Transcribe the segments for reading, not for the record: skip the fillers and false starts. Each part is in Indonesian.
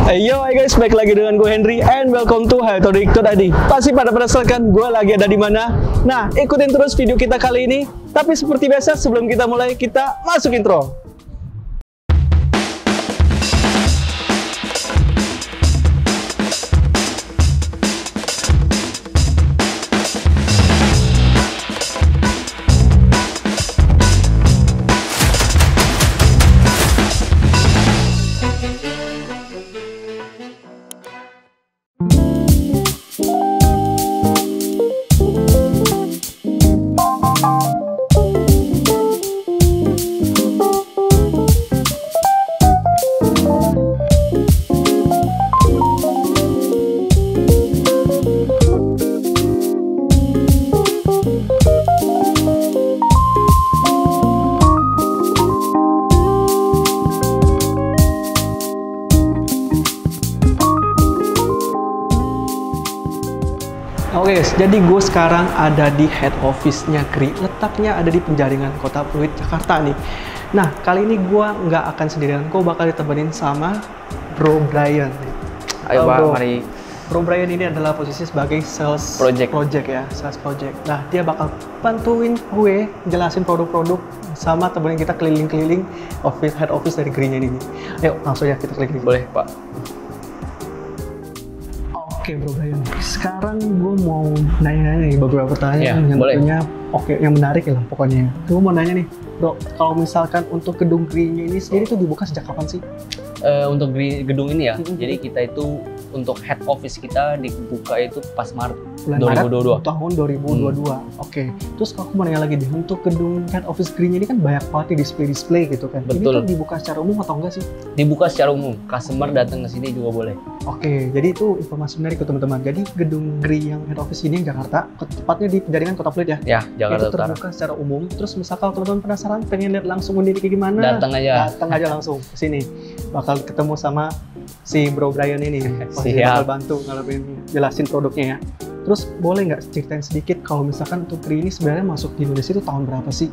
Yo hai guys, baik lagi dengan gue Henry and welcome to Hayatodik.id. Pasti pada penasaran gue lagi ada di mana? Nah, ikutin terus video kita kali ini. Tapi seperti biasa, sebelum kita mulai, kita masuk intro. Oke guys, jadi gue sekarang ada di head office-nya GRI. Letaknya ada di Penjaringan, Kota Pluit, Jakarta nih. Nah, kali ini gue nggak akan sendirian. Gue bakal ditemenin sama Bro Brian. Ayo Pak, Bro. mari. Bro Brian ini adalah posisi sebagai sales project ya, sales project. Nah, dia bakal bantuin gue jelasin produk-produk sama temenin kita keliling-keliling head office dari GRI-nya ini. Ayo, langsung ya kita keliling. Boleh Pak. Oke Bro Brian, sekarang gue mau nanya-nanya nih beberapa pertanyaan yang boleh. tentunya yang menarik ya lah pokoknya. Gue mau nanya nih, Bro, kalau misalkan untuk gedung GRI-nya ini sendiri tuh dibuka sejak kapan sih? Untuk gedung ini ya, jadi kita itu untuk head office kita dibuka itu pas Maret Bulan 2022. Maret tahun 2022. Oke. Terus aku mau nanya lagi deh, untuk gedung head office GRI-nya ini kan banyak banget display gitu kan. Betul. Ini tuh dibuka secara umum atau enggak sih? Dibuka secara umum, customer datang ke sini juga boleh. Oke, jadi itu informasi menarik ke teman-teman. Jadi gedung GRI yang head office ini yang Jakarta, tepatnya di Penjaringan, Kota Pluit ya? Ya, Jakarta itu Utara. terbuka secara umum. Terus misalkan teman-teman penasaran pengen lihat langsung sendiri kayak gimana, Datang aja. Datang aja langsung ke sini. Bakal ketemu sama si Bro Brian ini. Pasti Siap. bakal bantu ngalamin jelasin produknya ya. Terus boleh nggak ceritain sedikit kalau misalkan untuk GRI ini sebenarnya masuk di Indonesia itu tahun berapa sih?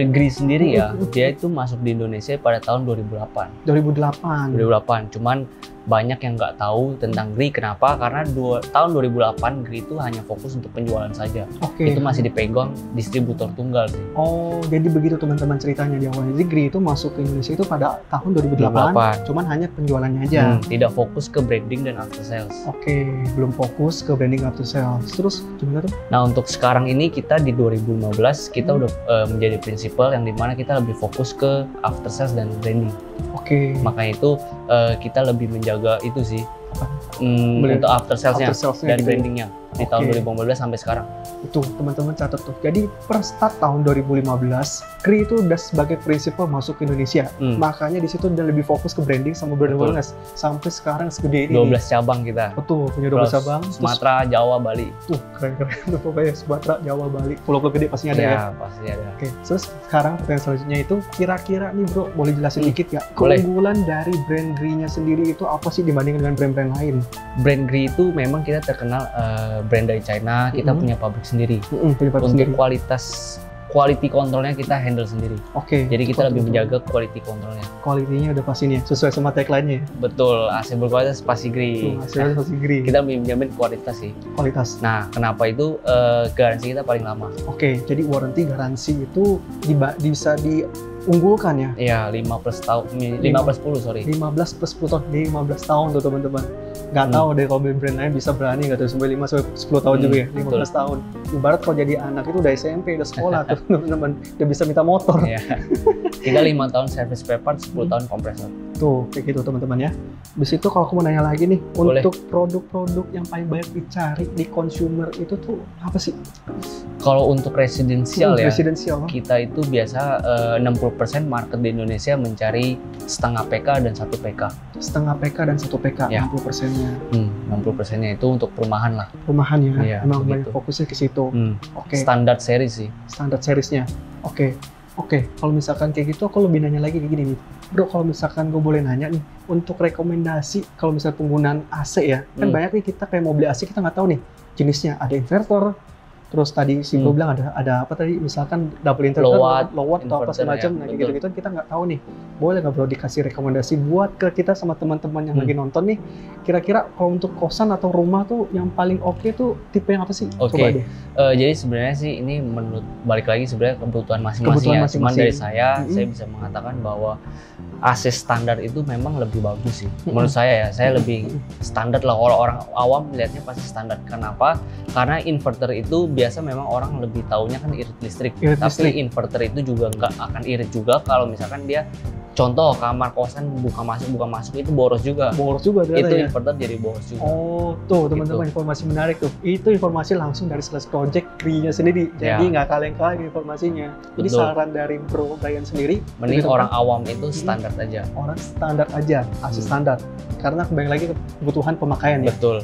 GRI sendiri ya, dia itu masuk di Indonesia pada tahun 2008. 2008. 2008, cuman banyak yang nggak tahu tentang GRI. Kenapa? Karena tahun 2008 GRI itu hanya fokus untuk penjualan saja. Oke. Itu masih dipegang distributor tunggal sih. Oh, jadi begitu teman-teman ceritanya di awal. Jadi GRI itu masuk ke Indonesia itu pada tahun 2008, cuman hanya penjualannya aja. Tidak fokus ke branding dan after sales. Oke, belum fokus ke branding after sales. Terus gimana tuh? Nah, untuk sekarang ini kita di 2015 kita udah menjadi prinsipal yang dimana kita lebih fokus ke after sales dan branding. Oke. Makanya itu kita lebih menjaga itu sih untuk after salesnya dan gitu. brandingnya di tahun 2015 sampai sekarang. Itu teman-teman catat tuh. Jadi per start tahun 2015, GRI itu udah sebagai prinsipal masuk ke Indonesia. Makanya di situ udah lebih fokus ke branding sama brand awareness. Sampai sekarang segede ini. 12 cabang kita. Betul, punya 12 cabang. Sumatera, Jawa, Bali. Tuh, keren-keren. Udah pokoknya Sumatera, Jawa, Bali. Pulau-pulau gede pastinya ada ya. Ya, pasti ada. Oke, terus sekarang pertanyaan selanjutnya itu kira-kira nih Bro, boleh jelasin dikit nggak? Boleh. Keunggulan dari brand GRI-nya sendiri itu apa sih dibandingkan dengan brand-brand lain? Brand GRI itu memang kita terkenal brand dari China, kita punya pabrik sendiri. Untuk quality controlnya kita handle sendiri. Oke. Jadi kita lebih menjaga quality controlnya. Kualitinya udah pasti nih, sesuai sama tagline-nya ya? Betul, hasil berkualitas pasti GRI. Hasilnya pasti GRI. Kita lebih menjamin kualitas sih. Kualitas. Nah, kenapa itu garansi kita paling lama? Oke, jadi warranty garansi itu bisa diunggulkan ya? Iya, 5 plus 10 sorry. 15 plus 10 tahun, 15 tahun tuh teman-teman. Nggak tahu deh kalau brand lain bisa berani nggak tuh sampai 5 sampai 10 tahun juga ya, 15 tahun. Ibarat kalau jadi anak itu udah SMP, udah sekolah tuh teman-teman, udah bisa minta motor. Iya. Kita 5 tahun service spare part, 10 tahun kompresor. Tuh, kayak gitu teman-teman ya. Habis itu kalau aku mau nanya lagi nih, boleh. Untuk produk-produk yang paling banyak dicari di consumer itu tuh apa sih? Kalau untuk residensial ya, kita itu biasa 60% market di Indonesia mencari setengah PK dan 1 PK. Setengah PK dan 1 PK, ya. 60%-nya. 60%-nya itu untuk perumahan lah. Perumahan ya, iya, emang banyak fokusnya ke situ. Oke. Standar series sih. Standar seriesnya. Oke. Kalau misalkan kayak gitu, aku lebih nanya lagi kayak gini nih. Bro, kalau misalkan gue boleh nanya nih, untuk rekomendasi kalau misalnya penggunaan AC ya, kan banyak nih kita kayak mau beli AC kita nggak tahu nih jenisnya, ada inverter, Terus tadi si Bro bilang ada apa tadi? Misalkan double inverter, low watt atau apa semacam, nah gitu-gitu kita nggak tahu nih. Boleh nggak Bro dikasih rekomendasi buat ke kita sama teman-teman yang lagi nonton nih? Kira-kira kalau untuk kosan atau rumah tuh yang paling oke tuh tipe yang apa sih? Coba deh. Jadi sebenarnya sih ini menurut balik lagi sebenarnya kebutuhan masing-masing ya. Cuman dari saya bisa mengatakan bahwa AC standar itu memang lebih bagus sih. Menurut saya ya, saya lebih standar lah. Orang awam melihatnya pasti standar. Kenapa? Karena inverter itu biasa memang orang lebih taunya kan irit listrik. Tapi inverter itu juga nggak akan irit juga kalau misalkan dia contoh kamar kosan buka masuk itu boros juga. Boros juga itu ya? Inverter jadi boros juga. Oh, tuh teman-teman informasi menarik tuh. Itu informasi langsung dari Sales Project Gri-nya sendiri. Jadi nggak kaleng-kaleng informasinya. Jadi saran dari Bro Brian sendiri, mending orang awam itu standar aja. Orang standar aja, AC standar. Karena kembali lagi kebutuhan pemakaian ya. Betul.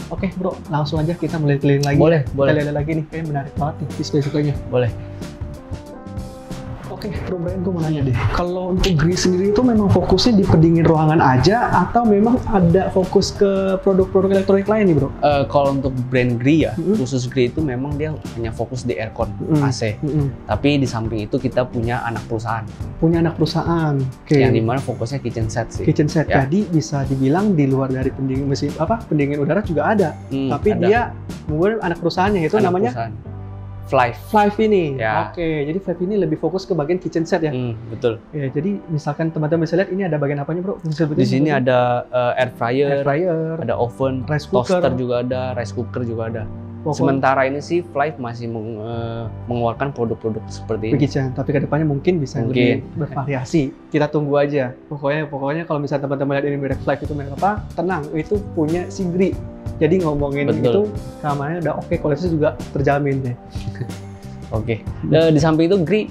Oke Bro, langsung aja kita mulai keliling lagi. Boleh. Kita lihat lagi nih, kayaknya menarik banget nih display-displaynya. Boleh. Oke, Bro Brian, gue mau nanya deh. Kalau untuk Gri sendiri itu memang fokusnya di pendingin ruangan aja atau memang ada fokus ke produk-produk elektronik lain nih, Bro? Kalau untuk brand Gri ya, khusus Gri itu memang dia hanya fokus di aircon, AC. Tapi di samping itu kita punya anak perusahaan. Punya anak perusahaan. Yang dimana fokusnya kitchen set sih. Kitchen set. Ya. Jadi bisa dibilang di luar dari pendingin mesin pendingin udara juga ada. Tapi ada. Dia mungkin anak perusahaannya itu namanya perusahaan. Flive ini. Ya. Jadi Flive ini lebih fokus ke bagian kitchen set ya. Betul. Ya, jadi misalkan teman-teman bisa lihat ini ada bagian apanya, Bro? Di sini ada air fryer, ada oven, rice cooker. Toaster juga ada, rice cooker juga ada. Sementara ini sih Flive masih mengeluarkan produk-produk seperti ini. Kitchen, tapi kedepannya mungkin bisa lebih bervariasi. Kita tunggu aja. Pokoknya kalau misalnya teman-teman lihat ini merek Flive itu merek apa, tenang, itu punya si Gri. Jadi ngomongin itu keamanannya udah oke, kualitasnya juga terjamin deh. Di samping itu Gri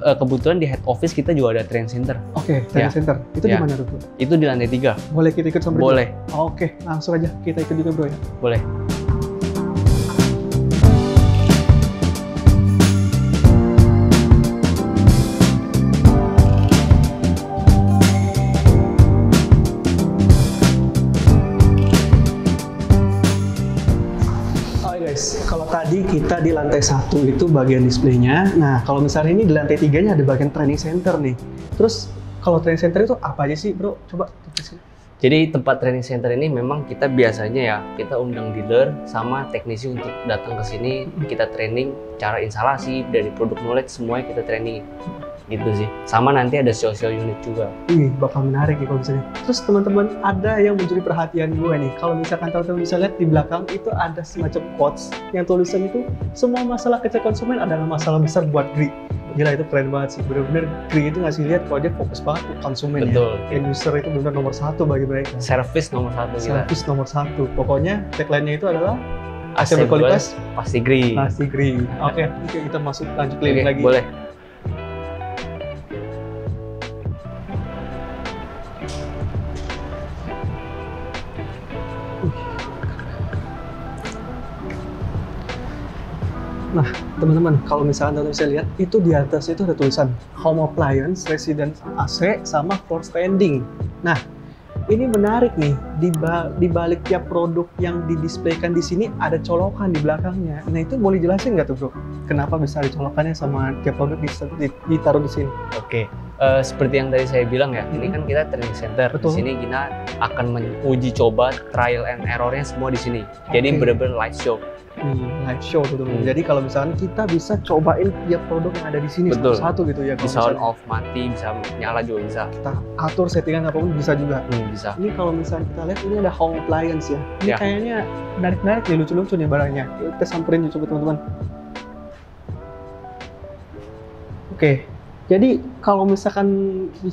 kebetulan di head office kita juga ada training center. Training center. Itu di mana, Bro? Itu di lantai 3. Boleh kita ikut sampai? Boleh. Langsung aja kita ikut juga, Bro ya. Boleh. Kalau tadi kita di lantai 1 itu bagian displaynya. Nah, kalau misalnya ini di lantai 3-nya ada bagian training center nih. Terus kalau training center itu apa aja sih, Bro? Coba tulisin. Jadi tempat training center ini memang kita biasanya ya kita undang dealer sama teknisi untuk datang ke sini, kita training cara instalasi dari produk knowledge semuanya kita training. Gitu sih. Sama nanti ada social unit juga. Bakal menarik nih kalau misalnya. Terus teman-teman, ada yang mencuri perhatian gue nih. Kalau misalkan teman-teman bisa lihat di belakang itu ada semacam quotes yang tulisan itu semua masalah kecil konsumen adalah masalah besar buat Gri. Gila, itu keren banget sih. Bener-bener Gri itu ngasih lihat kalau dia fokus banget ke konsumen. Betul. Ya. End user itu benar nomor 1 bagi mereka. Service nomor 1. Service nomor 1. Pokoknya tagline-nya itu adalah AC berkualitas pasti Gri. Pasti Gri. Oke, kita masuk lanjut keliling lagi. Boleh. Nah, teman-teman, kalau misalnya teman-teman bisa lihat, itu di atas itu ada tulisan Home Appliance, Residence AC, sama Floor Standing. Nah, ini menarik nih, di balik tiap produk yang didisplaykan di sini ada colokan di belakangnya. Nah, itu boleh jelasin nggak tuh, Bro? Kenapa bisa ada colokannya sama tiap produk ditaruh di sini? Seperti yang tadi saya bilang ya, ini kan kita training center. Di sini kita akan menguji coba trial and errornya semua di sini. Jadi benar-benar live show. Live show tuh. Jadi kalau misalnya kita bisa cobain tiap produk yang ada di sini satu-satu gitu ya. Bisa on off, mati, bisa nyala juga bisa. Kita atur settingan apapun bisa juga. Bisa. Ini kalau misalnya kita lihat ini ada home appliance ya. Ini kayaknya menarik-menarik nih, lucu-lucu nih barangnya. Kita samperin coba teman-teman. Jadi kalau misalkan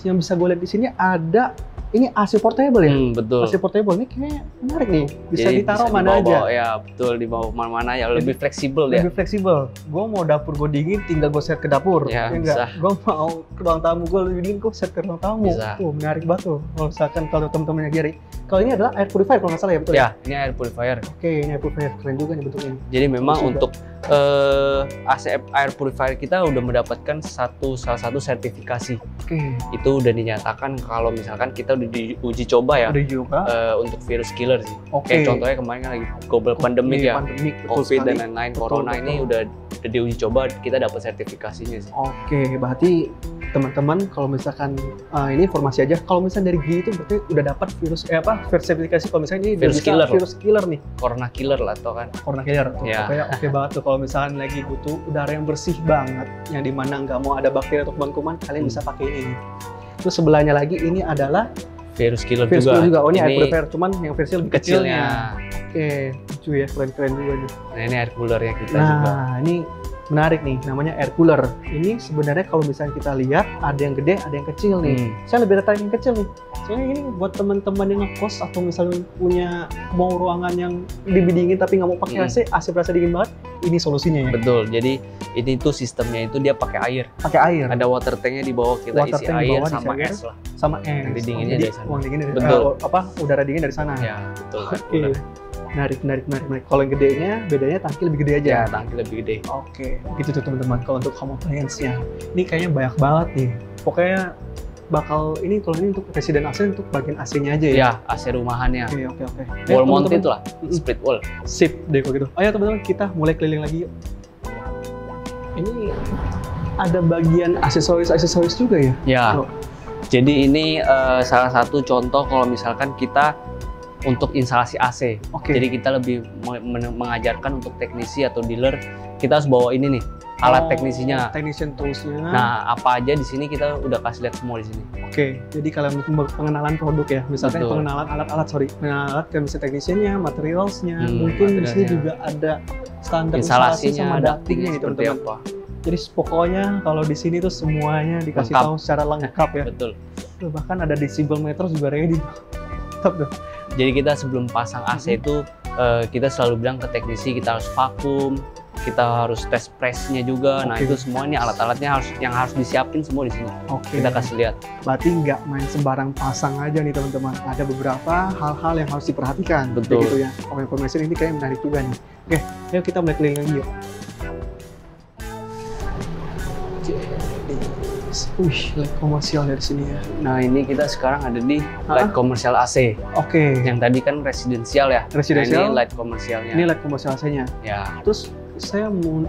yang bisa gue lihat di sini ada ini AC portable ya? Betul. AC portable ini kayaknya menarik nih. Bisa ditaruh bisa mana aja. Ya betul, dibawa mana-mana ya. Lebih fleksibel ya. Lebih fleksibel. Gue mau dapur gue dingin, tinggal gue set ke dapur. Ya bisa. Gue mau ke ruang tamu gue lebih dingin, gue set ke ruang tamu. Bisa. Tuh menarik banget tuh. Kalau misalkan kalau teman-teman yang Gri. Kalau ini adalah air purifier kalau nggak salah ya, betul ya? Ini air purifier. Ini air purifier. Keren juga nih bentuknya. Jadi memang untuk AC air purifier kita udah mendapatkan salah satu sertifikasi. Itu udah dinyatakan kalau misalkan kita udah udah diuji coba ya. Udah diuji coba. Untuk virus killer sih. Oke. Kayak contohnya kemarin kan lagi global pandemic ya. Pandemik, COVID dan sekali. lain-lain, Betul, corona betul. ini udah diuji coba, kita dapat sertifikasinya sih. Oke, berarti teman-teman kalau misalkan ini informasi aja, kalau misalnya dari GI itu berarti udah dapat virus sertifikasi kalau misalnya ini Virus bisa killer. virus killer nih, Corona killer lah atau kan. corona killer tuh. Ya. Pokoknya oke banget tuh kalau misalkan lagi butuh udara yang bersih banget, yang dimana nggak mau ada bakteri atau kuman-kuman, kalian bisa pakai ini nih. Terus sebelahnya lagi ini adalah Virus killer virus juga. killer juga. Oh ini air purifier, cuman yang versi lebih kecilnya. kecilnya. Oke, lucu ya, keren-keren juga nih. Nah ini air coolernya kita juga. Nah, ini menarik nih, namanya air cooler. Ini sebenarnya kalau misalnya kita lihat, ada yang gede, ada yang kecil nih. Saya lebih tertarik yang kecil nih. Soalnya ini buat teman-teman yang ngekos atau misalnya punya mau ruangan yang lebih dingin tapi nggak mau pakai AC, AC berasa dingin banget, ini solusinya ya. Betul. Jadi ini tuh sistemnya itu dia pakai air. Pakai air. Ada water tanknya di bawah, kita Water isi tank di air bawah, sama diisi air. es lah. Sama es. Nanti dinginnya Jadi dari sana. uang dingin dari Betul. udara dingin dari sana. Ya betul. air Oke. cooler. Menarik. Kalau yang gedenya, bedanya tangki lebih gede aja. Ya tangki lebih gede. Oke, gitu tuh teman-teman. Kalau untuk home appliance-nya, ini kayaknya banyak banget nih. Pokoknya bakal ini kalau ini untuk residen AC untuk bagian AC-nya aja ya. Ya AC rumahannya. Oke. Wall mounted teman-teman. lah, split wall. Sip deh kalau gitu. Ayo teman-teman, kita mulai keliling lagi yuk. Ini ada bagian aksesoris juga ya? Ya. Oh. Jadi ini salah satu contoh kalau misalkan kita untuk instalasi AC. Oke. Jadi kita lebih mengajarkan untuk teknisi atau dealer, kita harus bawa ini nih alat teknisinya. Technician tools-nya. Nah, apa aja di sini kita udah kasih lihat semua di sini. Oke, jadi kalian untuk pengenalan produk ya, misalkan Betul. pengenalan pengenalan alat kan bisa teknisiannya, materialsnya, mungkin di sini materialnya. juga ada standar instalasi Instalasinya, sama ductingnya ductingnya gitu seperti teman-teman. apa. Jadi pokoknya kalau di sini tuh semuanya dikasih Lengkap. tahu secara lengkap ya. Betul. Tuh, bahkan ada decibel meter juga ready. Mantap tuh. Jadi kita sebelum pasang AC itu kita selalu bilang ke teknisi kita harus vakum, kita harus tes pressnya juga. Nah Oke. itu semua ini alat-alatnya yang harus disiapin semua di sini. Oke. Kita kasih lihat. Berarti nggak main sembarang pasang aja nih teman-teman. Ada beberapa hal-hal yang harus diperhatikan. Betul. Begitu ya. Home information ini kayaknya menarik juga nih. Oke, ayo kita mulai keliling lagi yuk. Wih, light komersial dari sini ya. Nah ini kita sekarang ada di light komersial AC. Oke. Yang tadi kan residensial ya. Residensial. Nah, ini light komersialnya. Ini light komersial AC-nya. Ya. Terus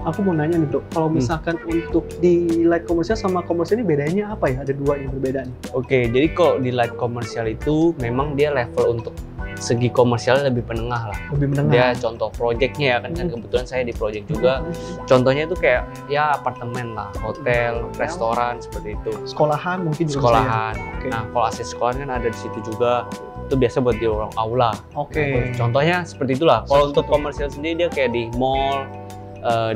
aku mau nanya nih bro, kalau misalkan untuk di light komersial sama komersial ini bedanya apa ya? Ada dua yang berbeda nih. Oke, jadi kok di light komersial itu memang dia level untuk segi komersial lebih penengah lah. Lebih menengah. Dia contoh projectnya ya kan kebetulan saya di project juga. Contohnya itu kayak ya apartemen lah, hotel, restoran seperti itu. Sekolahan mungkin juga Sekolahan. bisa ya? Oke. Nah kalau akses sekolahan kan ada di situ juga. Itu biasa buat di ruang aula. Oke. Contohnya seperti itulah. Kalau untuk komersial sendiri dia kayak di mall,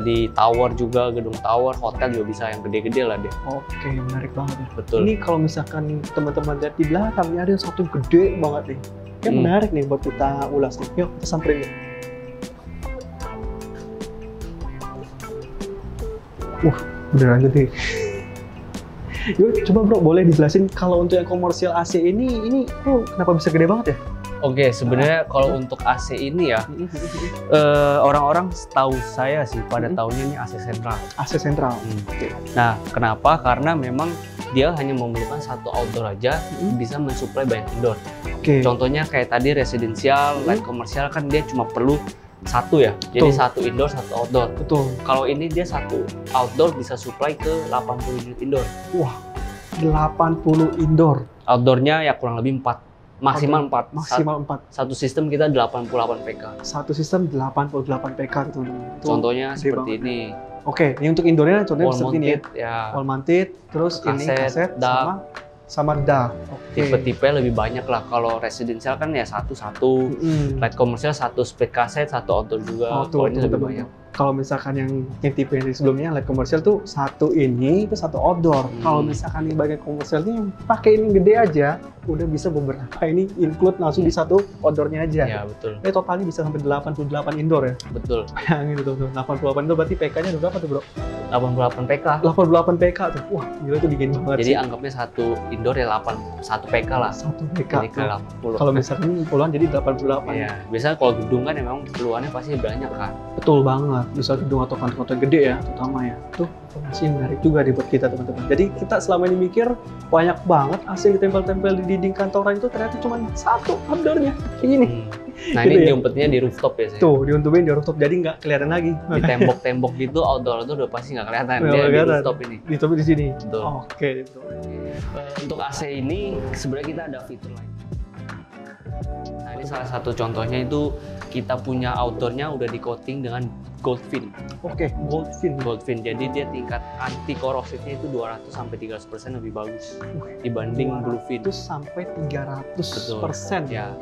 di tower juga, gedung tower, hotel juga bisa yang gede-gede lah dia. Oke, menarik banget ya. Betul. Ini kalau misalkan teman-teman lihat di belakang, ini ada satu gede banget nih. Yang menarik nih buat kita ulas nih. Yuk, kita samperin yuk. Beneran gede. Yuk, coba bro, boleh dijelasin kalau untuk yang komersial AC ini tuh kenapa bisa gede banget ya? Oke, sebenarnya kalau untuk AC ini ya, orang-orang setahu saya sih pada tahunnya ini AC sentral. AC sentral. Nah, kenapa? Karena memang dia hanya memerlukan satu outdoor aja bisa mensuplai banyak indoor. Oke. Contohnya kayak tadi residensial, light komersial kan dia cuma perlu satu ya. Jadi Betul. satu indoor, satu outdoor. Betul. Kalau ini dia satu outdoor bisa supply ke 80 unit indoor. Wah, 80 indoor. Outdoornya ya kurang lebih 4. Maksimal 4. Maksimal 4. Satu sistem kita 88 PK. Satu sistem 88 PK gitu. Contohnya gede seperti banget. ini. Oke, ini untuk indoornya contohnya Wall seperti ini ya. mounted ya. Wall mounted, terus ini Kaset, kaset dak. sama dak. Oke. Tipe-tipe lebih banyak lah. Kalau residensial kan ya satu-satu. Light komersial satu split kaset, satu outdoor juga. Tuh, Kalau ini lebih banyak. Kalau misalkan yang tipe yang sebelumnya light komersial tuh satu ini itu satu outdoor. Kalau misalkan yang bagian komersial ini yang pakai ini gede aja, udah bisa beberapa ini include langsung di satu outdoornya aja. Ya betul. Ini totalnya bisa sampai 88 indoor ya. Betul. Yang ini tuh 88 indoor berarti PK-nya berapa tuh bro? 88 PK. 88 PK tuh. Wah, gila itu dingin banget. Jadi sih. anggapnya satu indoor ya 1 PK lah. 1 PK. Jadi ke 80. Kalau misalkan puluhan jadi 88. Iya, biasanya kalau gedung kan memang keluarnya pasti banyak kan. Betul banget. Bisa gedung atau kantor gede ya, terutama ya. Tuh informasi yang menarik juga nih buat kita teman-teman. Jadi kita selama ini mikir banyak banget AC yang ditempel-tempel di dinding kantoran itu ternyata cuma satu outdoornya. Ini. Nah Gitu ini ya? diumpetnya di rooftop ya sih. Tuh, diuntungin di rooftop jadi nggak kelihatan lagi. Di tembok-tembok gitu outdoor itu udah pasti nggak kelihatan. Nggak Dia di kelihatan. rooftop ini. Di sini. Betul. Oke, gitu. Untuk AC ini sebenarnya kita ada fitur lain. Nah ini salah satu contohnya itu kita punya outdoornya udah di coating dengan Goldfin. Oke, Goldfin. Goldfin. Jadi dia tingkat anti korosifnya itu 200 sampai 300% lebih bagus dibanding Bluefin. Itu sampai 300%. Ya.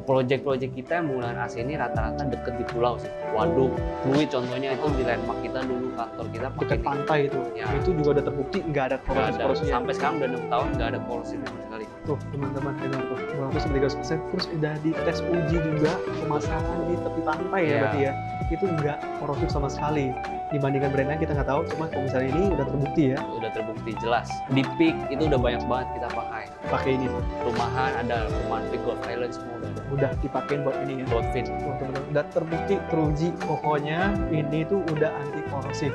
Project-project kita yang menggunakan AC ini rata-rata deket di pulau sih. Waduk, Fluid contohnya itu di landmark kita dulu, kantor kita pakai Dekat ini. pantai itu. Ya. Itu juga udah terbukti nggak ada Nggak ada. korosif-korosifnya. Sampai sekarang udah 6 tahun nggak ada korosif sama sekali. Tuh teman-teman dengar tuh 200-300%. Terus udah dites uji juga pemasangan di tepi pantai ya Iya. berarti ya. Itu nggak korosif sama sekali. Dibandingkan brand lain kita nggak tahu, cuma kalau misalnya ini udah terbukti ya. Udah terbukti jelas. Di Peak itu udah banyak banget kita pakai. Pakai ini tuh. Rumahan ada, rumahan Peak, Gold Island semua udah ada. Udah dipakein buat ini ya. Goldfin. Tuh teman-teman, udah terbukti, teruji. Pokoknya ini tuh udah anti korosif.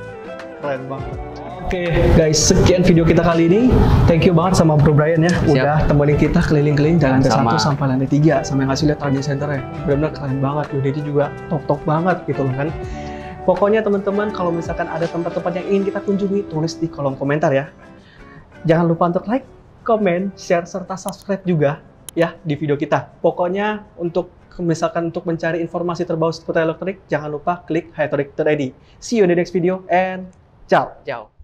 Keren banget. Oke guys, sekian video kita kali ini. Thank you banget sama Bro Brian ya. Udah temenin kita keliling-keliling jalan ke 1 sampai lantai 3. Sampai ngasih lihat Target Center ya. Benar-benar keren banget. Unity juga top-top banget gitu loh kan. Pokoknya teman-teman kalau misalkan ada tempat-tempat yang ingin kita kunjungi, tulis di kolom komentar ya. Jangan lupa untuk like, comment, share, serta subscribe juga ya di video kita. Pokoknya untuk misalkan untuk mencari informasi terbaru seputar elektrik, jangan lupa klik Hydraulic.id. See you in the next video and ciao. Ciao.